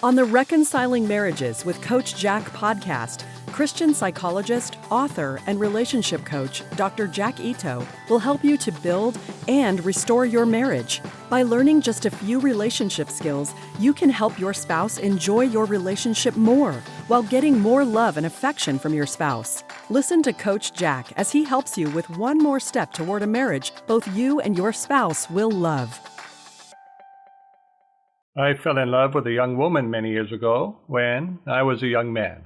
On the Reconciling Marriages with Coach Jack podcast, Christian psychologist, author, and relationship coach Dr. Jack Ito will help you to build and restore your marriage. By learning just a few relationship skills, you can help your spouse enjoy your relationship more while getting more love and affection from your spouse. Listen to Coach Jack as he helps you with one more step toward a marriage both you and your spouse will love. I fell in love with a young woman many years ago when I was a young man.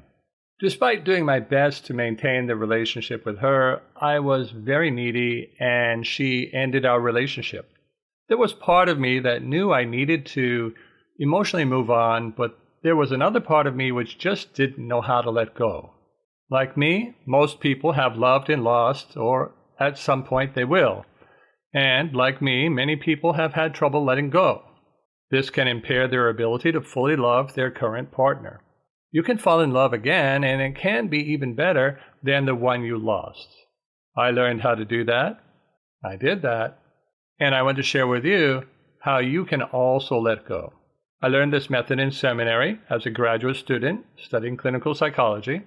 Despite doing my best to maintain the relationship with her, I was very needy and she ended our relationship. There was part of me that knew I needed to emotionally move on, but there was another part of me which just didn't know how to let go. Like me, most people have loved and lost, or at some point they will. And like me, many people have had trouble letting go. This can impair their ability to fully love their current partner. You can fall in love again, and it can be even better than the one you lost. I learned how to do that. I did that. And I want to share with you how you can also let go. I learned this method in seminary as a graduate student studying clinical psychology.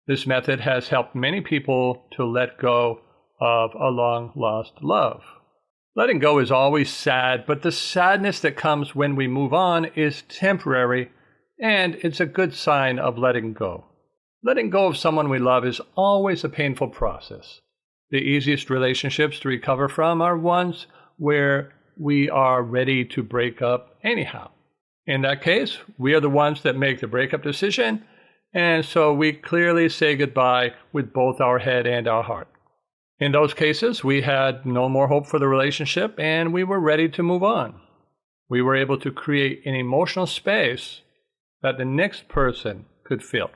This method has helped many people to let go of a long-lost love. Letting go is always sad, but the sadness that comes when we move on is temporary, and it's a good sign of letting go. Letting go of someone we love is always a painful process. The easiest relationships to recover from are ones where we are ready to break up anyhow. In that case, we are the ones that make the breakup decision, and so we clearly say goodbye with both our head and our heart. In those cases, we had no more hope for the relationship and we were ready to move on. We were able to create an emotional space that the next person could fill.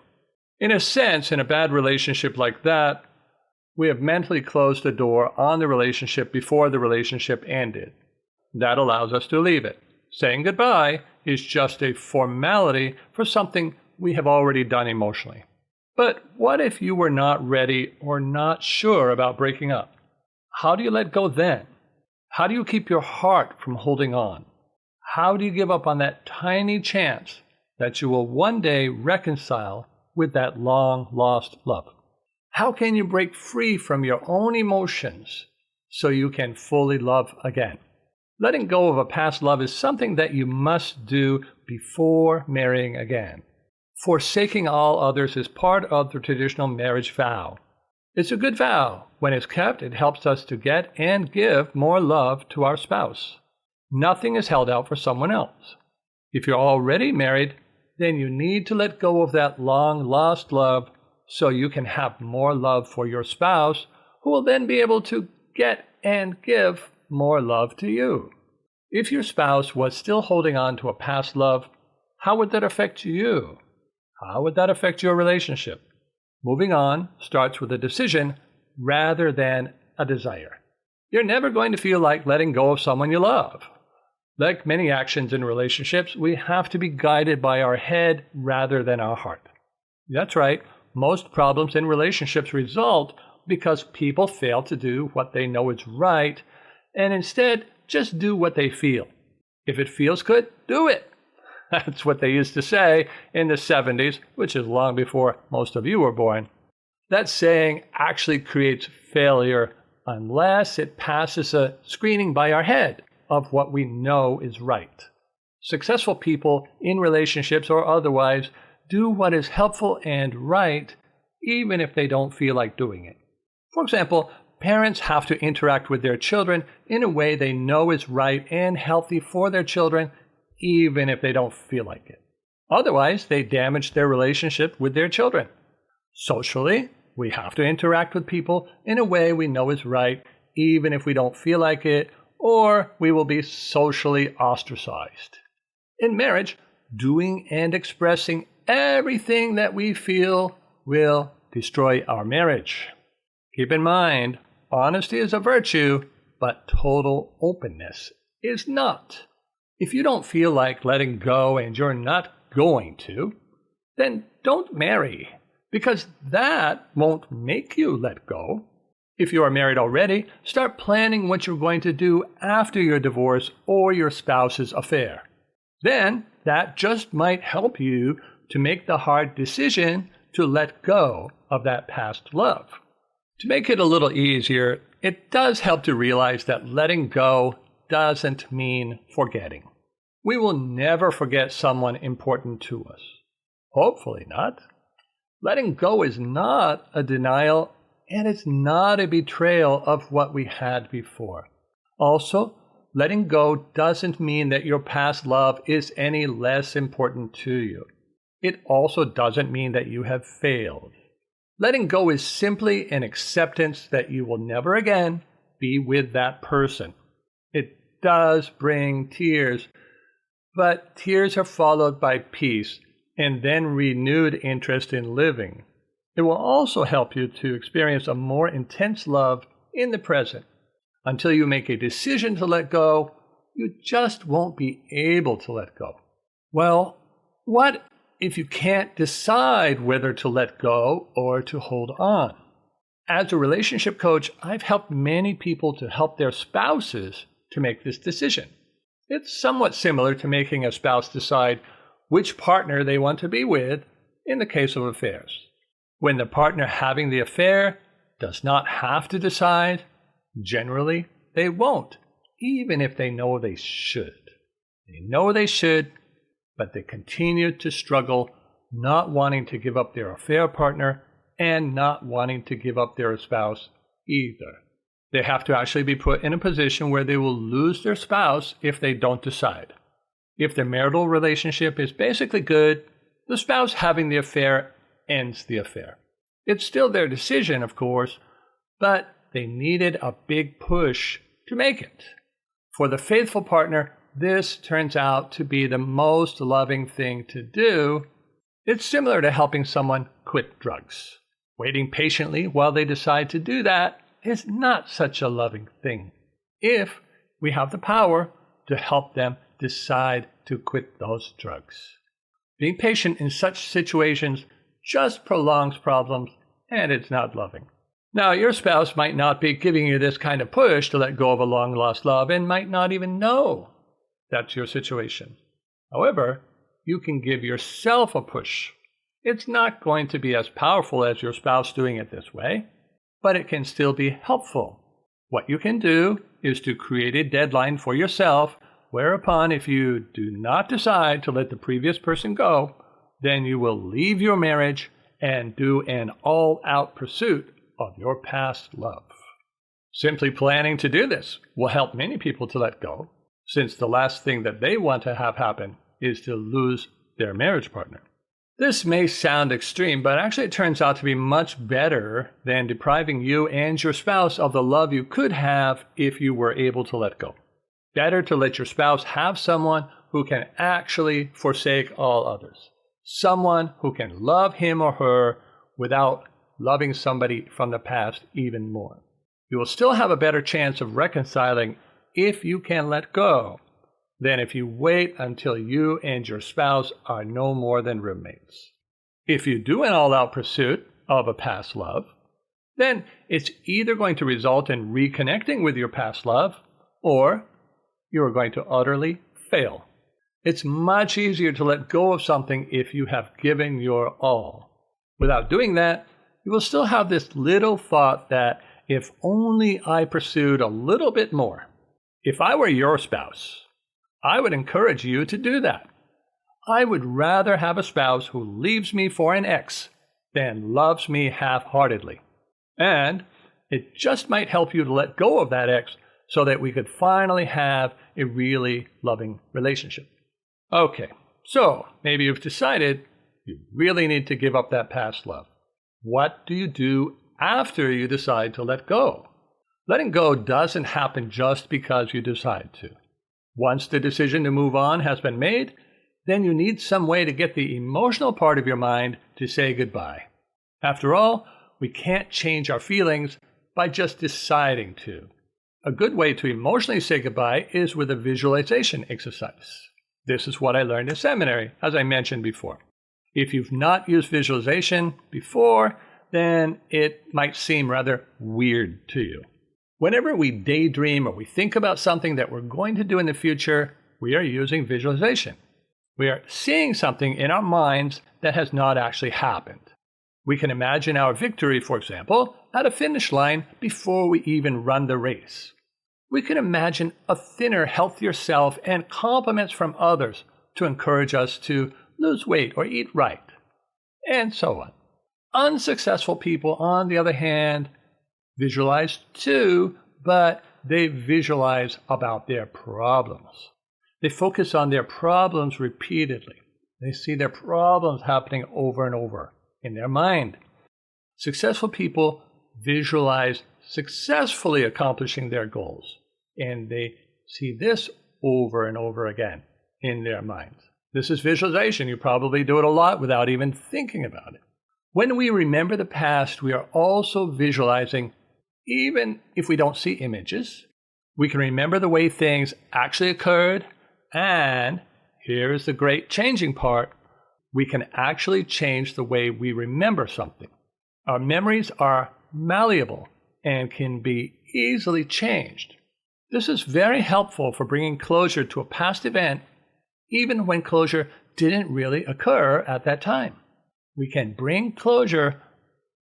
In a sense, in a bad relationship like that, we have mentally closed the door on the relationship before the relationship ended. That allows us to leave it. Saying goodbye is just a formality for something we have already done emotionally. But what if you were not ready or not sure about breaking up? How do you let go then? How do you keep your heart from holding on? How do you give up on that tiny chance that you will one day reconcile with that long-lost love? How can you break free from your own emotions so you can fully love again? Letting go of a past love is something that you must do before marrying again. Forsaking all others is part of the traditional marriage vow. It's a good vow. When it's kept, it helps us to get and give more love to our spouse. Nothing is held out for someone else. If you're already married, then you need to let go of that long-lost love so you can have more love for your spouse, who will then be able to get and give more love to you. If your spouse was still holding on to a past love, how would that affect you? How would that affect your relationship? Moving on starts with a decision rather than a desire. You're never going to feel like letting go of someone you love. Like many actions in relationships, we have to be guided by our head rather than our heart. That's right, most problems in relationships result because people fail to do what they know is right and instead just do what they feel. If it feels good, do it. That's what they used to say in the 70s, which is long before most of you were born. That saying actually creates failure unless it passes a screening by our head of what we know is right. Successful people in relationships or otherwise do what is helpful and right even if they don't feel like doing it. For example, parents have to interact with their children in a way they know is right and healthy for their children even if they don't feel like it. Otherwise, they damage their relationship with their children. Socially, we have to interact with people in a way we know is right, even if we don't feel like it, or we will be socially ostracized. In marriage, doing and expressing everything that we feel will destroy our marriage. Keep in mind, honesty is a virtue, but total openness is not. If you don't feel like letting go and you're not going to, then don't marry, because that won't make you let go. If you are married already, start planning what you're going to do after your divorce or your spouse's affair. then that just might help you to make the hard decision to let go of that past love. To make it a little easier, it does help to realize that letting go doesn't mean forgetting. We will never forget someone important to us. Hopefully not. Letting go is not a denial, and it's not a betrayal of what we had before. Also, letting go doesn't mean that your past love is any less important to you. It also doesn't mean that you have failed. Letting go is simply an acceptance that you will never again be with that person. It does bring tears, but tears are followed by peace and then renewed interest in living. It will also help you to experience a more intense love in the present. Until you make a decision to let go, you just won't be able to let go. Well, what if you can't decide whether to let go or to hold on? As a relationship coach, I've helped many people to help their spouses to make this decision. It's somewhat similar to making a spouse decide which partner they want to be with in the case of affairs. When the partner having the affair does not have to decide, generally they won't, even if they know they should. They know they should, but they continue to struggle, not wanting to give up their affair partner and not wanting to give up their spouse either. They have to actually be put in a position where they will lose their spouse if they don't decide. If their marital relationship is basically good, the spouse having the affair ends the affair. It's still their decision, of course, but they needed a big push to make it. For the faithful partner, this turns out to be the most loving thing to do. It's similar to helping someone quit drugs. Waiting patiently while they decide to do that is not such a loving thing, if we have the power to help them decide to quit those drugs. Being patient in such situations just prolongs problems, and it's not loving. Now, your spouse might not be giving you this kind of push to let go of a long-lost love and might not even know that's your situation. However, you can give yourself a push. It's not going to be as powerful as your spouse doing it this way, but it can still be helpful. What you can do is to create a deadline for yourself, whereupon if you do not decide to let the previous person go, then you will leave your marriage and do an all-out pursuit of your past love. Simply planning to do this will help many people to let go, since the last thing that they want to have happen is to lose their marriage partner. This may sound extreme, but actually it turns out to be much better than depriving you and your spouse of the love you could have if you were able to let go. Better to let your spouse have someone who can actually forsake all others. Someone who can love him or her without loving somebody from the past even more. You will still have a better chance of reconciling if you can let go than if you wait until you and your spouse are no more than roommates. If you do an all-out pursuit of a past love, then it's either going to result in reconnecting with your past love, or you are going to utterly fail. It's much easier to let go of something if you have given your all. Without doing that, you will still have this little thought that if only I pursued a little bit more. If I were your spouse, I would encourage you to do that. I would rather have a spouse who leaves me for an ex than loves me half-heartedly. And it just might help you to let go of that ex so that we could finally have a really loving relationship. Okay, so maybe you've decided you really need to give up that past love. What do you do after you decide to let go? Letting go doesn't happen just because you decide to. Once the decision to move on has been made, then you need some way to get the emotional part of your mind to say goodbye. After all, we can't change our feelings by just deciding to. A good way to emotionally say goodbye is with a visualization exercise. This is what I learned in seminary, as I mentioned before. If you've not used visualization before, then it might seem rather weird to you. Whenever we daydream or we think about something that we're going to do in the future, we are using visualization. We are seeing something in our minds that has not actually happened. We can imagine our victory, for example, at a finish line before we even run the race. We can imagine a thinner, healthier self and compliments from others to encourage us to lose weight or eat right, and so on. Unsuccessful people, on the other hand, visualize too, but they visualize about their problems. They focus on their problems repeatedly. They see their problems happening over and over in their mind. Successful people visualize successfully accomplishing their goals, and they see this over and over again in their minds. This is visualization. You probably do it a lot without even thinking about it. When we remember the past, we are also visualizing, even if we don't see images. We can remember the way things actually occurred, and here is the great changing part. We can actually change the way we remember something. Our memories are malleable and can be easily changed. This is very helpful for bringing closure to a past event, even when closure didn't really occur at that time. We can bring closure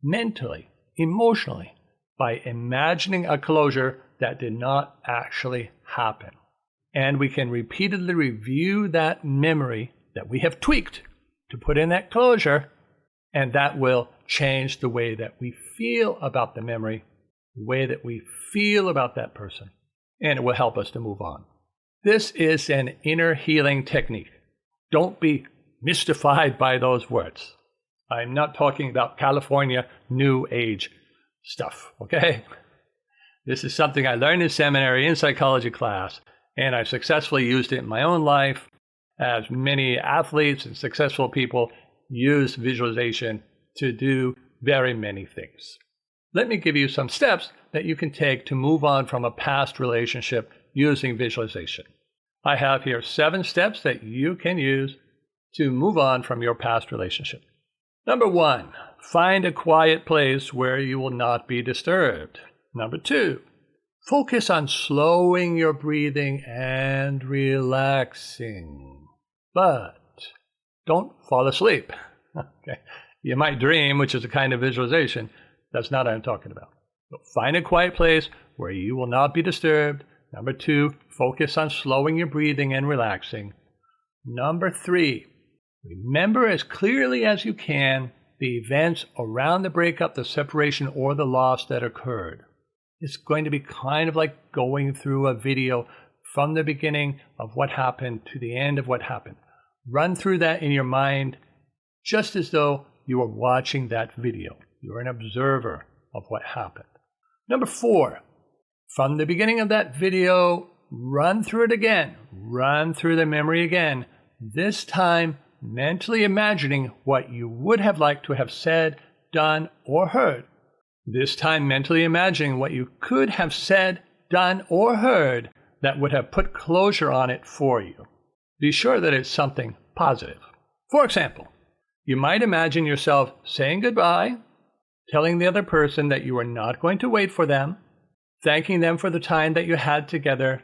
mentally, emotionally, by imagining a closure that did not actually happen. And we can repeatedly review that memory that we have tweaked to put in that closure, and that will change the way that we feel about the memory, the way that we feel about that person, and it will help us to move on. This is an inner healing technique. Don't be mystified by those words. I'm not talking about California New Age stuff, okay? This is something I learned in seminary in psychology class, and I've successfully used it in my own life, as many athletes and successful people use visualization to do very many things. Let me give you some steps that you can take to move on from a past relationship using visualization. I have here 7 steps that you can use to move on from your past relationship. Number 1, find a quiet place where you will not be disturbed. Number 2, focus on slowing your breathing and relaxing. But don't fall asleep. Okay. You might dream, which is a kind of visualization. That's not what I'm talking about. So find a quiet place where you will not be disturbed. Number 2, focus on slowing your breathing and relaxing. Number 3, remember as clearly as you can the events around the breakup, the separation, or the loss that occurred. It's going to be kind of like going through a video from the beginning of what happened to the end of what happened. Run through that in your mind just as though you were watching that video. You're an observer of what happened. Number 4, from the beginning of that video, run through it again. Run through the memory again. This time, mentally imagining what you would have liked to have said, done, or heard. This time, mentally imagining what you could have said, done, or heard that would have put closure on it for you. Be sure that it's something positive. For example, you might imagine yourself saying goodbye, telling the other person that you are not going to wait for them, thanking them for the time that you had together,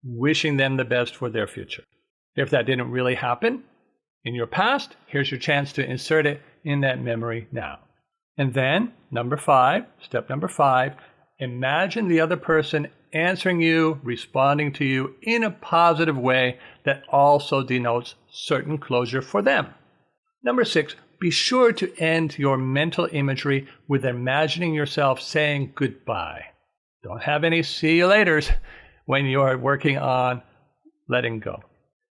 wishing them the best for their future. If that didn't really happen in your past, here's your chance to insert it in that memory now. And then, step number 5, imagine the other person answering you, responding to you in a positive way that also denotes certain closure for them. Number 6, be sure to end your mental imagery with imagining yourself saying goodbye. Don't have any see you laters when you're working on letting go.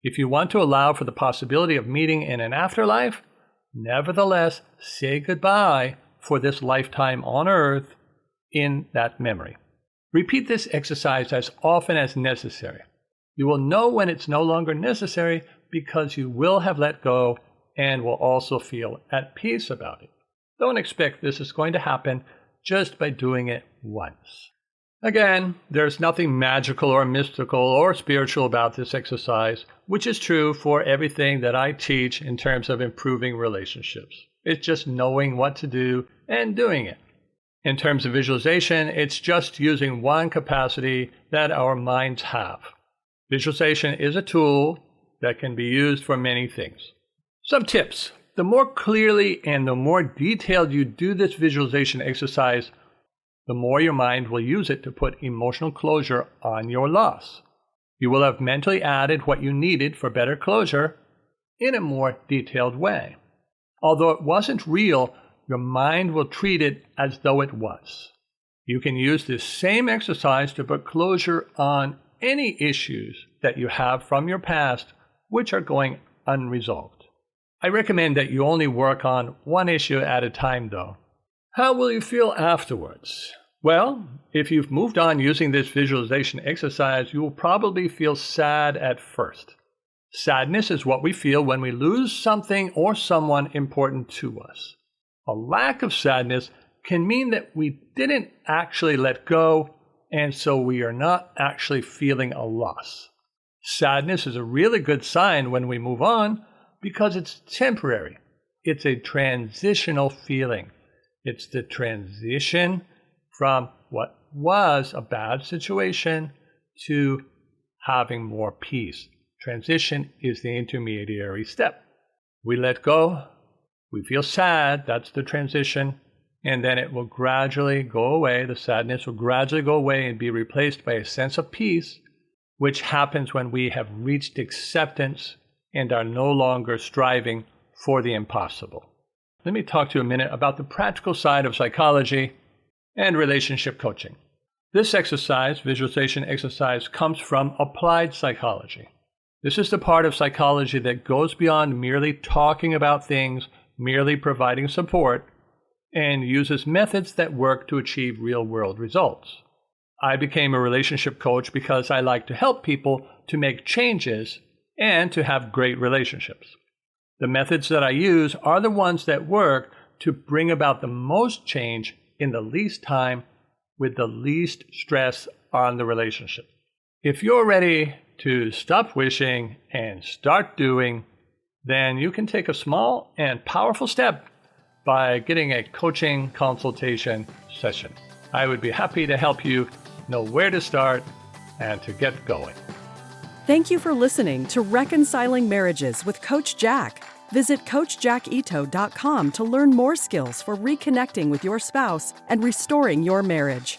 If you want to allow for the possibility of meeting in an afterlife, nevertheless, say goodbye for this lifetime on earth in that memory. Repeat this exercise as often as necessary. You will know when it's no longer necessary because you will have let go and will also feel at peace about it. Don't expect this is going to happen just by doing it once. Again, there's nothing magical or mystical or spiritual about this exercise, which is true for everything that I teach in terms of improving relationships. It's just knowing what to do and doing it. In terms of visualization, it's just using one capacity that our minds have. Visualization is a tool that can be used for many things. Some tips. The more clearly and the more detailed you do this visualization exercise, the more your mind will use it to put emotional closure on your loss. You will have mentally added what you needed for better closure in a more detailed way. Although it wasn't real, your mind will treat it as though it was. You can use this same exercise to put closure on any issues that you have from your past which are going unresolved. I recommend that you only work on one issue at a time, though. How will you feel afterwards? Well, if you've moved on using this visualization exercise, you will probably feel sad at first. Sadness is what we feel when we lose something or someone important to us. A lack of sadness can mean that we didn't actually let go, and so we are not actually feeling a loss. Sadness is a really good sign when we move on because it's temporary. It's a transitional feeling. It's the transition from what was a bad situation to having more peace. Transition is the intermediary step. We let go, we feel sad, that's the transition, and then it will gradually go away. The sadness will gradually go away and be replaced by a sense of peace, which happens when we have reached acceptance and are no longer striving for the impossible. Let me talk to you a minute about the practical side of psychology and relationship coaching. This exercise, visualization exercise, comes from applied psychology. This is the part of psychology that goes beyond merely talking about things, merely providing support, and uses methods that work to achieve real-world results. I became a relationship coach because I like to help people to make changes and to have great relationships. The methods that I use are the ones that work to bring about the most change in the least time with the least stress on the relationship. If you're ready to stop wishing and start doing, then you can take a small and powerful step by getting a coaching consultation session. I would be happy to help you know where to start and to get going. Thank you for listening to Reconciling Marriages with Coach Jack. Visit CoachJackIto.com to learn more skills for reconnecting with your spouse and restoring your marriage.